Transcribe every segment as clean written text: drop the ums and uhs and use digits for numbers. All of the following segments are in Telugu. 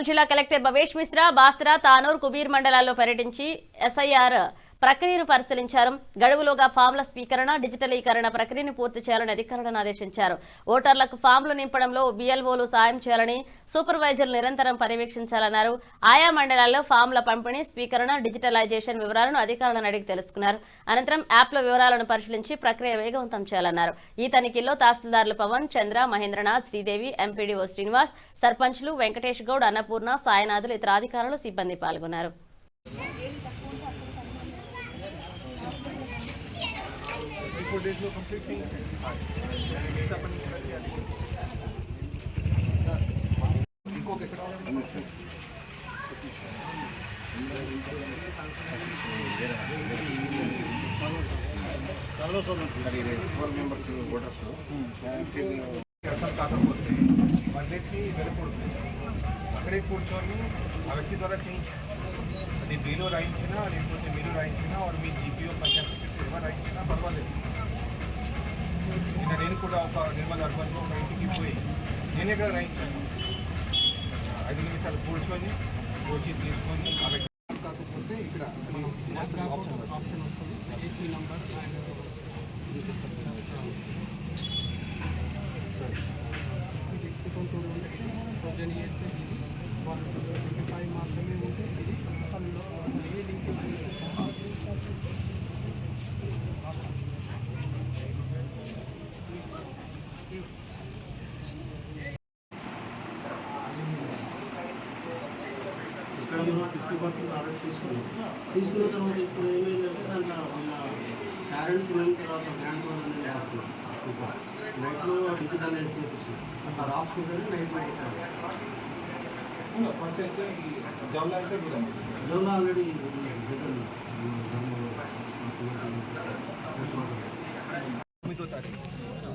జిల్లా కలెక్టర్ భవేష్ మిశ్రా బాస్త్రా తానూర్ కుబీర్ మండలాల్లో పర్యటించి ఎస్ఐఆర్ ప్రక్రియను పరిశీలించారు. గడువులోగా ఫామ్ల స్వీకరణ డిజిటలీకరణ ప్రక్రియను పూర్తి చేయాలని అధికారులను ఆదేశించారు. ఓటర్లకు ఫామ్లు నింపడంలో బిఎల్ఓలు సాయం చేయాలని సూపర్వైజర్లు నిరంతరం పర్యవేక్షించాలన్నారు. ఆయా మండలాల్లో ఫామ్ల పంపిణీ స్వీకరణ డిజిటలైజేషన్ వివరాలను అధికారులను అడిగి తెలుసుకున్నారు. అనంతరం యాప్ల వివరాలను పరిశీలించి ప్రక్రియ వేగవంతం చేయాలన్నారు. ఈ తనిఖీల్లో తహసీల్దార్లు పవన్ చంద్ర మహేంద్రనాథ్ శ్రీదేవి ఎంపీడీఓ శ్రీనివాస్ సర్పంచ్లు వెంకటేష్ గౌడ్ అన్నపూర్ణ సాయనాథులు ఇతర అధికారులు సిబ్బంది పాల్గొన్నారు. కాకపోతే వదిలేసి వెళ్ళకూడదు. అక్కడే కూర్చొని ఆ వ్యక్తి ద్వారా చేయించి అది మీలో రాయించినా లేకపోతే మీరు రాయించినా వారు మీ జీపీఓ పంచాయత్ సెక్రటరీ ఎవరు రాయించినా పర్వాలేదు. నేను కూడా ఒక నిర్మల్ అర్బన్లో ఒక ఇంటికి పోయి నేనే కూడా రాయించాను. 5 నిమిషాలు కూర్చొని వచ్చి తీసుకొని ఆ వ్యక్తి కాకపోతే ఇక్కడ ఆప్షన్ వస్తుంది ఏసీ నంబర్ మాత్రమే ఉంటే ఇది అసలు ఏ లింక్ ఇక్కడ 50% ఆర్డర్ తీసుకున్న తర్వాత ఇప్పుడు ఏమైందంటే దాంట్లో పేరెంట్స్ అయిన తర్వాత గ్రాండ్ ఫాదర్ అనేది రాస్తున్నాం. నైట్లో డిజిటల్ చేపిస్తుంది అట్లా రాసుకుంటేనే నైట్లో ఫస్ట్ అయితే జౌలా అయితే జౌలా ఆల్రెడీ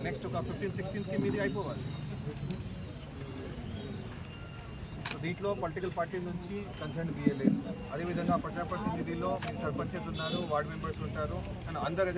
నెక్స్ట్ ఒక 15-16కి మీది అయిపోవాలి. దీంట్లో పొలిటికల్ పార్టీ నుంచి కన్సర్న్ బిఎల్ఏస్, అదేవిధంగా ప్రజాప్రతినిధిలో సర్పంచెస్ ఉన్నారు, వార్డు మెంబర్స్ ఉంటారు అండ్ అందరు